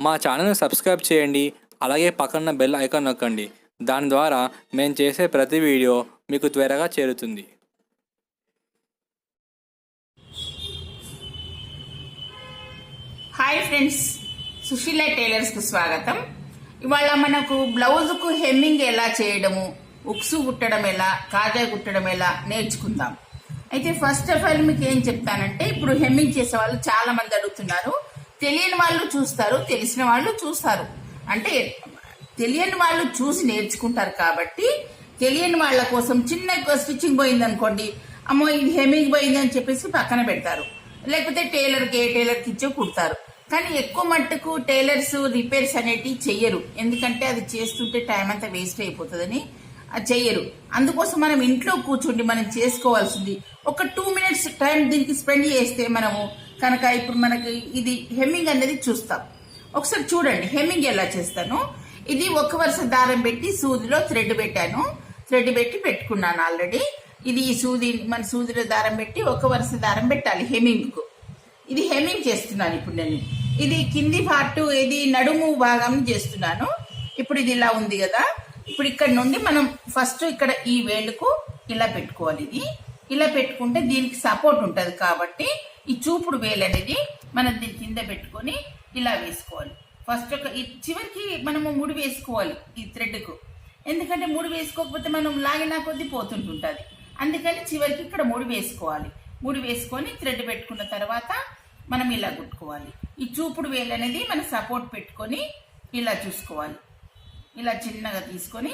మా ఛానల్ని సబ్స్క్రైబ్ చేయండి. అలాగే పక్కన బెల్ ఐకాన్ నొక్కండి. దాని ద్వారా మేము చేసే ప్రతి వీడియో మీకు త్వరగా చేరుతుంది. హాయ్ ఫ్రెండ్స్, సుశీల టైలర్స్కు స్వాగతం. ఇవాళ మనకు బ్లౌజుకు హెమ్మింగ్ ఎలా చేయడము, ఉక్సు కుట్టడం ఎలా, కాజా కుట్టడం ఎలా నేర్చుకుందాం. అయితే ఫస్ట్ ఆఫ్ ఆల్ మీకు ఏం చెప్తానంటే, ఇప్పుడు హెమ్మింగ్ చేసే వాళ్ళు చాలా మంది అడుగుతున్నారు. తెలియని వాళ్ళు చూస్తారు, తెలిసిన వాళ్ళు చూస్తారు. అంటే తెలియని వాళ్ళు చూసి నేర్చుకుంటారు కాబట్టి తెలియని వాళ్ళ కోసం చిన్న స్టిచ్చింగ్ పోయింది అనుకోండి, అమ్మో ఇది హెమ్మింగ్ పోయింది అని చెప్పేసి పక్కన పెడతారు. లేకపోతే టైలర్కి ఇచ్చో కుడతారు. కానీ ఎక్కువ మట్టుకు టైలర్స్ రిపేర్స్ అనేటివి చెయ్యరు. ఎందుకంటే అది చేస్తుంటే టైం అంతా వేస్ట్ అయిపోతుందని చెయ్యరు. అందుకోసం మనం ఇంట్లో కూర్చుండి మనం చేసుకోవాల్సింది ఒక 2 minutes టైం దీనికి స్పెండ్ చేస్తే మనము కనుక ఇప్పుడు మనకి ఇది హెమ్మింగ్ అనేది చూస్తాం. ఒకసారి చూడండి హెమ్మింగ్ ఎలా చేస్తాను. ఇది ఒక వరుస దారం పెట్టి సూదిలో థ్రెడ్ పెట్టాను. థ్రెడ్ పెట్టి పెట్టుకున్నాను ఆల్రెడీ. ఇది ఈ సూది మన సూదిలో దారం పెట్టి ఒక వరుస దారం పెట్టాలి హెమ్మింగ్కు. ఇది హెమ్మింగ్ చేస్తున్నాను ఇప్పుడు నేను. ఇది కింది పార్ట్, ఇది నడుము భాగం చేస్తున్నాను. ఇప్పుడు ఇది ఇలా ఉంది కదా. ఇప్పుడు ఇక్కడ నుండి మనం ఫస్ట్ ఇక్కడ ఈ వేలుకు ఇలా పెట్టుకోవాలి. ఇది ఇలా పెట్టుకుంటే దీనికి సపోర్ట్ ఉంటుంది కాబట్టి ఈ చూపుడు వేలు అనేది మనం దీని కింద పెట్టుకొని ఇలా వేసుకోవాలి. ఫస్ట్ ఒక చివరికి మనము ముడి వేసుకోవాలి ఈ థ్రెడ్కు. ఎందుకంటే ముడి వేసుకోకపోతే మనం లాగినా కొద్దీ పోతుంటుంటుంది. అందుకని చివరికి ఇక్కడ ముడి వేసుకోవాలి. ముడి వేసుకొని థ్రెడ్ పెట్టుకున్న తర్వాత మనం ఇలా కుట్టుకోవాలి. ఈ చూపుడు వేలు అనేది మనం సపోర్ట్ పెట్టుకొని ఇలా చూసుకోవాలి. ఇలా చిన్నగా తీసుకొని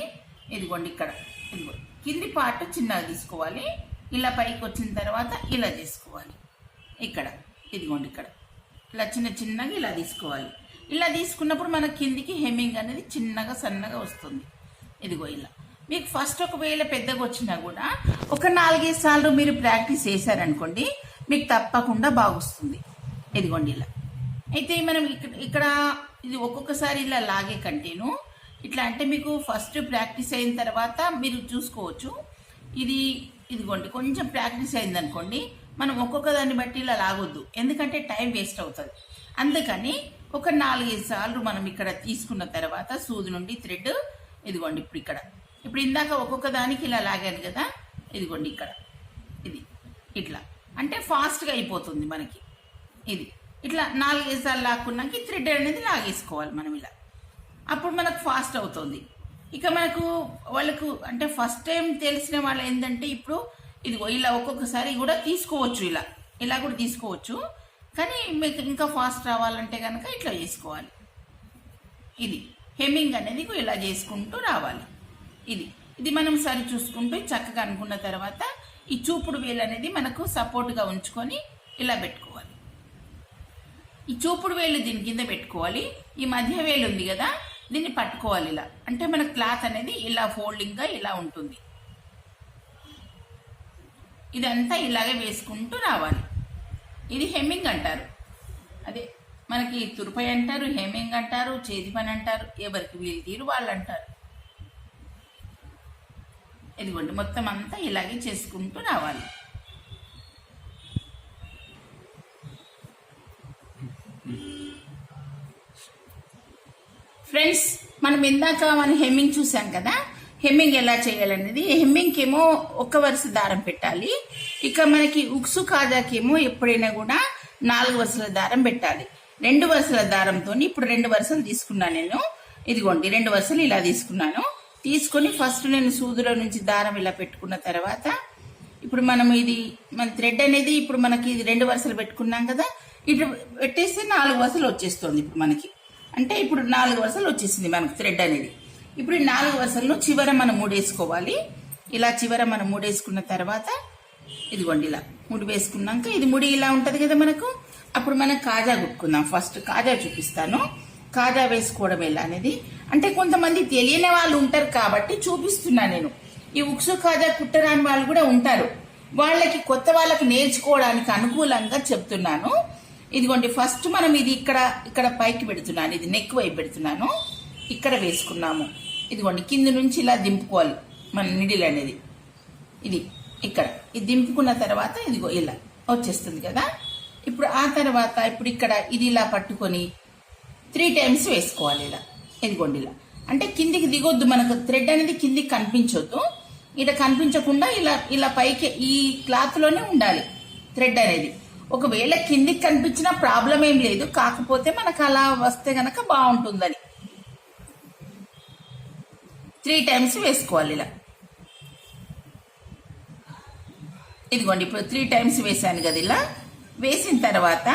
ఇదిగోండి ఇక్కడ ఇదిగో కింది పార్ట్ చిన్నగా తీసుకోవాలి. ఇలా పైకి వచ్చిన తర్వాత ఇలా చేసుకోవాలి. ఇక్కడ ఇదిగోండి ఇక్కడ ఇలా చిన్నగా ఇలా తీసుకోవాలి. ఇలా తీసుకున్నప్పుడు మన కిందికి హెమ్మింగ్ అనేది చిన్నగా సన్నగా వస్తుంది. ఇదిగో ఇలా మీకు ఫస్ట్ ఒకవేళ పెద్దగా వచ్చినా కూడా ఒక 4-5 సార్లు మీరు ప్రాక్టీస్ చేశారనుకోండి, మీకు తప్పకుండా బాగుస్తుంది. ఇదిగోండి ఇలా. అయితే మనం ఇక్కడ ఇది ఒక్కొక్కసారి ఇలా లాగే కంటేను ఇట్లా అంటే మీకు ఫస్ట్ ప్రాక్టీస్ అయిన తర్వాత మీరు చూసుకోవచ్చు. ఇదిగోండి కొంచెం ప్రాక్టీస్ అయింది అనుకోండి, మనం ఒక్కొక్క దాన్ని బట్టి ఇలా లాగొద్దు, ఎందుకంటే టైం వేస్ట్ అవుతుంది. అందుకని ఒక 4-5 సార్లు మనం ఇక్కడ తీసుకున్న తర్వాత సూది నుండి థ్రెడ్ ఇదిగోండి ఇప్పుడు ఇందాక ఒక్కొక్క దానికి ఇలా లాగాను కదా, ఇదిగోండి ఇక్కడ ఇది ఇట్లా అంటే ఫాస్ట్గా అయిపోతుంది మనకి. ఇది ఇట్లా 4-5 సార్లు లాక్కున్నాక ఈ థ్రెడ్ అనేది లాగేసుకోవాలి మనం ఇలా. అప్పుడు మనకు ఫాస్ట్ అవుతుంది. ఇక మనకు వాళ్ళకు అంటే ఫస్ట్ టైం తెలిసిన వాళ్ళు ఏంటంటే ఇప్పుడు ఇదిగో ఇలా ఒక్కొక్కసారి కూడా తీసుకోవచ్చు, ఇలా కూడా తీసుకోవచ్చు. కానీ మీకు ఇంకా ఫాస్ట్ రావాలంటే కనుక ఇట్లా చేసుకోవాలి. ఇది హెమ్మింగ్ అనేది ఇలా చేసుకుంటూ రావాలి. ఇది మనం సరి చూసుకుంటూ చక్కగా అనుకున్న తర్వాత ఈ చూపుడు వేలు అనేది మనకు సపోర్ట్గా ఉంచుకొని ఇలా పెట్టుకోవాలి. ఈ చూపుడు వేలు దీని కింద పెట్టుకోవాలి. ఈ మధ్య వేలు ఉంది కదా, దీన్ని పట్టుకోవాలి ఇలా. అంటే మన క్లాత్ అనేది ఇలా ఫోల్డింగ్గా ఇలా ఉంటుంది. ఇదంతా ఇలాగే వేసుకుంటూ రావాలి. ఇది హెమ్మింగ్ అంటారు. అదే మనకి తురుపై అంటారు, హెమ్మింగ్ అంటారు, చేతి పని అంటారు, ఎవరికి వీలు తీరు వాళ్ళు అంటారు. ఇదిగోండి మొత్తం అంతా ఇలాగే చేసుకుంటూ రావాలి. ఫ్రెండ్స్, మనం ఇందాక హెమ్మింగ్ చూసాం కదా, హెమ్మింగ్ ఎలా చేయాలనేది. హెమ్మింగ్కి ఏమో ఒక వరుస దారం పెట్టాలి. ఇక మనకి ఉక్సు కాజాకేమో ఎప్పుడైనా కూడా 4 వరుసల దారం పెట్టాలి. 2 వరుసల దారంతో ఇప్పుడు 2 వరుసలు తీసుకున్నాను నేను. ఇదిగోండి 2 వరుసలు ఇలా తీసుకున్నాను. తీసుకొని ఫస్ట్ నేను సూదిలో నుంచి దారం ఇలా పెట్టుకున్న తర్వాత ఇప్పుడు మనం మన థ్రెడ్ అనేది ఇప్పుడు మనకి 2 వరుసలు పెట్టుకున్నాం కదా, ఇటు పెట్టేస్తే 4 వరుసలు వచ్చేస్తుంది. ఇప్పుడు మనకి అంటే ఇప్పుడు 4 వరుసలు వచ్చేసింది మనకు థ్రెడ్ అనేది. ఇప్పుడు ఈ 4 వరుసలను చివర మనం మూడేసుకోవాలి. ఇలా చివర మనం మూడేసుకున్న తర్వాత ఇదిగోండి ఇలా ముడి వేసుకున్నాక ఇది ముడి ఇలా ఉంటుంది కదా మనకు. అప్పుడు మనం కాజా కుట్టుకుందాం. ఫస్ట్ కాజా చూపిస్తాను. కాజా వేసుకోవడం ఎలా అనేది అంటే కొంతమంది తెలియని వాళ్ళు ఉంటారు కాబట్టి చూపిస్తున్నా నేను. ఈ ఉక్సు కాజా కుట్టరాని వాళ్ళు కూడా ఉంటారు. వాళ్ళకి కొత్త వాళ్ళకి నేర్చుకోవడానికి అనుకూలంగా చెప్తున్నాను. ఇదిగోండి ఫస్ట్ మనం ఇది ఇక్కడ పైకి పెడుతున్నాను. ఇది నెక్ వైపు పెడుతున్నాను. ఇక్కడ వేసుకున్నాము. ఇదిగోండి కింద నుంచి ఇలా దింపుకోవాలి మన నిడిల్ అనేది. ఇది ఇది దింపుకున్న తర్వాత ఇదిగో ఇలా వచ్చేస్తుంది కదా. ఇప్పుడు ఆ తర్వాత ఇప్పుడు ఇక్కడ ఇది ఇలా పట్టుకొని 3 టైమ్స్ వేసుకోవాలి ఇలా. ఇదిగోండి ఇలా. అంటే కిందికి దిగొద్దు, మనకు థ్రెడ్ అనేది కిందికి కనిపించొద్దు. ఇలా కనిపించకుండా ఇలా ఇలా పైకి ఈ క్లాత్ లోనే ఉండాలి థ్రెడ్ అనేది. ఒకవేళ కిందికి కనిపించినా ప్రాబ్లం ఏం లేదు, కాకపోతే మనకు అలా వస్తే గనక బాగుంటుందని 3 టైమ్స్ వేసుకోవాలి ఇలా. ఇదిగోండి ఇప్పుడు 3 టైమ్స్ వేసాను కదా. ఇలా వేసిన తర్వాత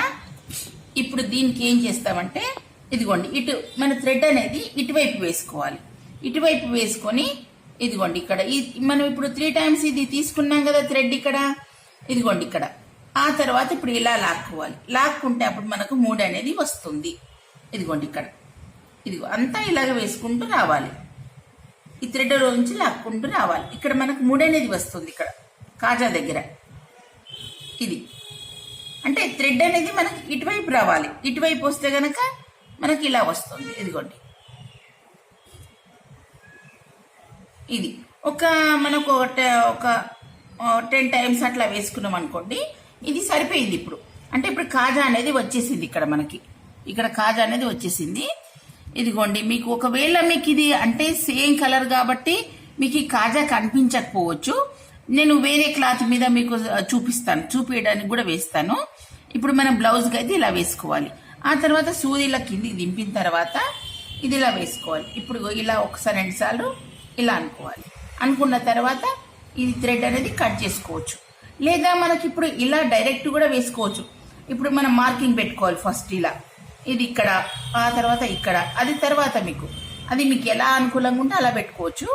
ఇప్పుడు దీనికి ఏం చేస్తామంటే ఇదిగోండి ఇటు మన థ్రెడ్ అనేది ఇటువైపు వేసుకోవాలి. ఇటువైపు వేసుకొని ఇదిగోండి ఇక్కడ మనం ఇప్పుడు 3 టైమ్స్ ఇది తీసుకున్నాం కదా థ్రెడ్ ఇక్కడ, ఇదిగోండి ఇక్కడ. ఆ తర్వాత ఇప్పుడు ఇలా లాక్కోవాలి. లాక్కుంటే అప్పుడు మనకు 3 అనేది వస్తుంది. ఇదిగోండి ఇక్కడ, ఇదిగో అంతా ఇలాగ వేసుకుంటూ రావాలి. ఈ థ్రెడ్ నుంచి లాక్కుంటూ రావాలి. ఇక్కడ మనకు 3 అనేది వస్తుంది ఇక్కడ కాజా దగ్గర. ఇది అంటే థ్రెడ్ అనేది మనకి ఇటువైపు రావాలి. ఇటువైపు వస్తే గనక మనకి ఇలా వస్తుంది. ఇదిగోండి ఇది మనకు ఒక 10 టైమ్స్ అట్లా వేసుకున్నాం అనుకోండి, ఇది సరిపోయింది ఇప్పుడు. అంటే ఇప్పుడు కాజా అనేది వచ్చేసింది ఇక్కడ మనకి. ఇక్కడ కాజా అనేది వచ్చేసింది. ఇదిగోండి మీకు ఒకవేళ మీకు ఇది అంటే సేమ్ కలర్ కాబట్టి మీకు ఈ కాజా కనిపించకపోవచ్చు. నేను వేరే క్లాత్ మీద మీకు చూపిస్తాను, చూపించడానికి కూడా వేస్తాను. ఇప్పుడు మనం బ్లౌజ్కి అయితే ఇలా వేసుకోవాలి. ఆ తర్వాత సూదిలా కిందికి దింపిన తర్వాత ఇది ఇలా వేసుకోవాలి. ఇప్పుడు ఇలా ఒకసారి 2 సార్లు ఇలా అనుకోవాలి. అనుకున్న తర్వాత ఇది థ్రెడ్ అనేది కట్ చేసుకోవచ్చు, లేదా మనకి ఇప్పుడు ఇలా డైరెక్ట్ కూడా వేసుకోవచ్చు. ఇప్పుడు మనం మార్కింగ్ పెట్టుకోవాలి ఫస్ట్ ఇలా, ఇది ఇక్కడ, ఆ తర్వాత ఇక్కడ, అది తర్వాత మీకు ఎలా అనుకూలంగా ఉంటే అలా పెట్టుకోవచ్చు.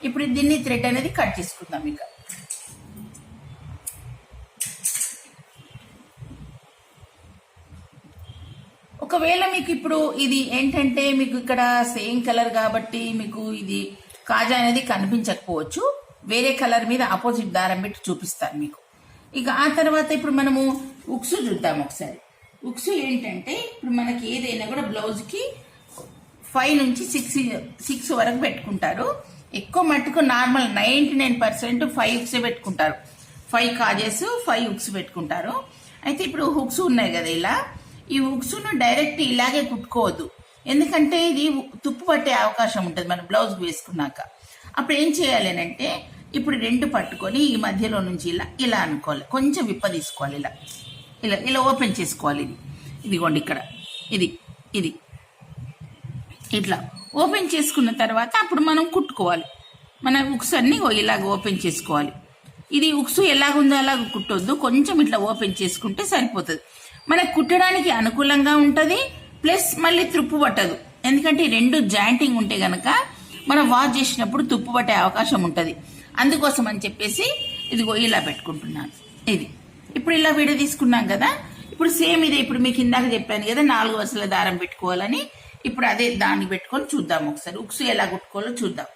ఇప్పుడు దీన్ని థ్రెడ్ అనేది కట్ చేసుకుందాం. ఇక ఒకవేళ మీకు ఇప్పుడు ఇది ఏంటంటే మీకు ఇక్కడ సేమ్ కలర్ కాబట్టి మీకు ఇది కాజా అనేది కనిపించకపోవచ్చు. వేరే కలర్ మీద ఆపోజిట్ దారం పెట్టి చూపిస్తాను మీకు. ఇక ఆ తర్వాత ఇప్పుడు మనము ఉక్సు చూద్దాం ఒకసారి. ఉక్సు ఏంటంటే ఇప్పుడు మనకి ఏదైనా కూడా బ్లౌజ్ కి 5 నుంచి 6 వరకు పెట్టుకుంటారు. ఎక్కువ మట్టుకు నార్మల్ 99% 5 ఉక్స్ పెట్టుకుంటారు. 5 కాజెస్ 5 ఉక్స్ పెట్టుకుంటారు. అయితే ఇప్పుడు హుక్స్ ఉన్నాయి కదా ఇలా, ఈ హుక్స్ ను డైరెక్ట్ ఇలాగే కుట్టుకోవద్దు, ఎందుకంటే ఇది తుప్పు పట్టే అవకాశం ఉంటుంది మనం బ్లౌజ్ వేసుకున్నాక. అప్పుడు ఏం చేయాలి అంటే ఇప్పుడు 2 పట్టుకొని ఈ మధ్యలో నుంచి ఇలా అనుకోవాలి, కొంచెం విప్ప తీసుకోవాలి. ఇలా ఓపెన్ చేసుకోవాలి. ఇదిగోండి ఇక్కడ ఇది ఇట్లా ఓపెన్ చేసుకున్న తర్వాత అప్పుడు మనం కుట్టుకోవాలి. మన ఉక్స్ అన్ని ఇలాగ ఓపెన్ చేసుకోవాలి. ఇది ఉక్సు ఎలాగుందో అలాగ కుట్టొద్దు, కొంచెం ఇట్లా ఓపెన్ చేసుకుంటే సరిపోతుంది. మనకు కుట్టడానికి అనుకూలంగా ఉంటుంది, ప్లస్ మళ్ళీ తుప్పు పట్టదు. ఎందుకంటే 2 జాయింటింగ్ ఉంటే గనక మనం వాష్ చేసినప్పుడు తుప్పు పట్టే అవకాశం ఉంటుంది. అందుకోసం అని చెప్పేసి ఇదిగో ఇలా పెట్టుకుంటున్నాను. ఇది ఇప్పుడు ఇలా విడ తీసుకున్నాం కదా. ఇప్పుడు సేమ్ ఇదే, ఇప్పుడు మీకు ఇందాక చెప్పాను కదా 4 వరుసల దారం పెట్టుకోవాలని. ఇప్పుడు అదే దాన్ని పెట్టుకొని చూద్దాం ఒకసారి, ఉక్సు ఎలా కుట్టుకోవాలో చూద్దాం.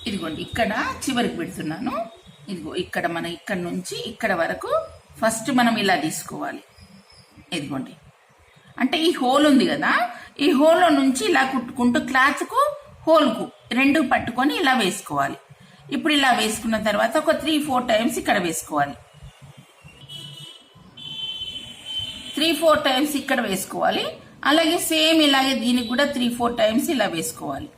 ఇదిగోండి ఇక్కడ చివరికి పెడుతున్నాను. ఇదిగో ఇక్కడ ఇక్కడ నుంచి ఇక్కడ వరకు ఫస్ట్ మనం ఇలా తీసుకోవాలి. ఇదిగోండి అంటే ఈ హోల్ ఉంది కదా, ఈ హోల్లో నుంచి ఇలా కుట్టుకుంటూ క్లాత్కు హోల్కు 2 పట్టుకొని ఇలా వేసుకోవాలి. ఇప్పుడు ఇలా వేసుకున్న తర్వాత ఒక 3-4 టైమ్స్ ఇక్కడ వేసుకోవాలి. 3-4 టైమ్స్ ఇక్కడ వేసుకోవాలి. అలాగే సేమ్ ఇలాగే దీనికి కూడా 3-4 టైమ్స్ ఇలా వేసుకోవాలి.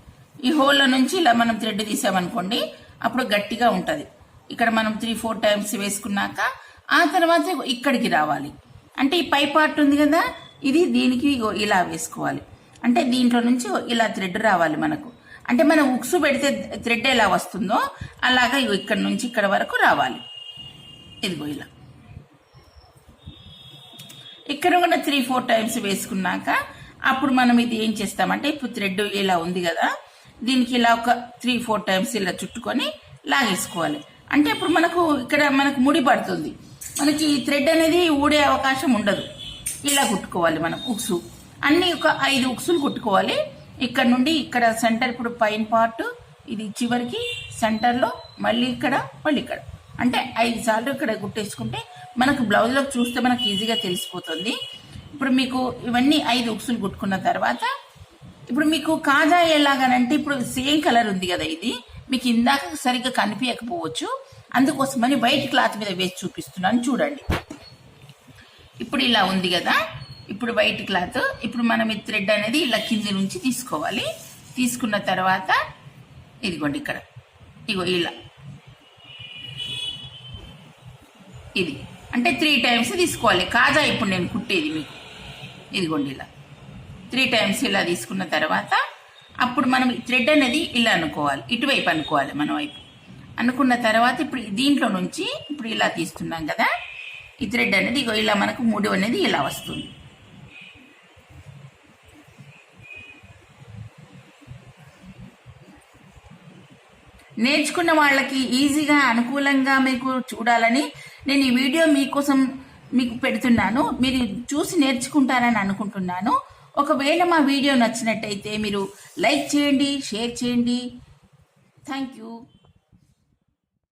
ఈ హోల్లో నుంచి ఇలా మనం థ్రెడ్ తీసామనుకోండి, అప్పుడు గట్టిగా ఉంటుంది. ఇక్కడ మనం 3-4 టైమ్స్ వేసుకున్నాక ఆ తర్వాత ఇక్కడికి రావాలి. అంటే ఈ పై పార్ట్ ఉంది కదా, ఇది దీనికి ఇలా వేసుకోవాలి. అంటే దీంట్లో నుంచి ఇలా థ్రెడ్ రావాలి మనకు. అంటే మనం ఉక్సు పెడితే థ్రెడ్ ఎలా వస్తుందో అలాగా ఇక్కడ నుంచి ఇక్కడ వరకు రావాలి. ఇదిగో ఇలా ఇక్కడ కూడా 3-4 టైమ్స్ వేసుకున్నాక అప్పుడు మనం ఇది ఏం చేస్తామంటే ఇప్పుడు థ్రెడ్ ఇలా ఉంది కదా, దీనికి ఇలా ఒక 3-4 టైమ్స్ ఇలా చుట్టుకొని లాగేసుకోవాలి. అంటే ఇప్పుడు మనకు ముడి పడుతుంది, మనకి థ్రెడ్ అనేది ఊడే అవకాశం ఉండదు. ఇలా కుట్టుకోవాలి మనం ఉక్సు అన్ని ఒక 5 ఉక్సులు కుట్టుకోవాలి. ఇక్కడ నుండి ఇక్కడ సెంటర్, ఇప్పుడు పైన పార్ట్ ఇది చివరికి సెంటర్లో మళ్ళీ ఇక్కడ అంటే 5 సార్లు ఇక్కడ కుట్టేసుకుంటే మనకు బ్లౌజ్లో చూస్తే మనకు ఈజీగా తెలిసిపోతుంది. ఇప్పుడు మీకు ఇవన్నీ 5 ఉక్సులు కుట్టుకున్న తర్వాత ఇప్పుడు మీకు కాజా ఎలాగనంటే ఇప్పుడు సేమ్ కలర్ ఉంది కదా, ఇది మీకు ఇందాక సరిగ్గా కనిపించకపోవచ్చు. అందుకోసమని వైట్ క్లాత్ మీద వేసి చూపిస్తున్నాను చూడండి. ఇప్పుడు ఇలా ఉంది కదా, ఇప్పుడు వైట్ క్లాత్, ఇప్పుడు మనం ఈ థ్రెడ్ అనేది ఇలా కింది నుంచి తీసుకోవాలి. తీసుకున్న తర్వాత ఇదిగోండి ఇక్కడ, ఇగో ఇలా, ఇది అంటే 3 times తీసుకోవాలి. కాజా ఇప్పుడు నేను కుట్టేది మీకు, ఇదిగోండి ఇలా 3 times ఇలా తీసుకున్న తర్వాత అప్పుడు మనం థ్రెడ్ అనేది ఇలా అనుకోవాలి, ఇటువైపు అనుకోవాలి మన వైపు. అనుకున్న తర్వాత ఇప్పుడు దీంట్లో నుంచి ఇప్పుడు ఇలా తీస్తున్నాం కదా, ఈ థ్రెడ్ అనేది ఇగో ఇలా మనకు ముడి అనేది ఇలా వస్తుంది. నేర్చుకున్న వాళ్ళకి ఈజీగా అనుకూలంగా మీకు చూడాలని నేను ఈ వీడియో మీకోసం మీకు పెడుతున్నాను. మీరు చూసి నేర్చుకుంటారని అనుకుంటున్నాను. ఒకవేళ మా వీడియో నచ్చినట్టయితే మీరు లైక్ చేయండి, షేర్ చేయండి. Thank you.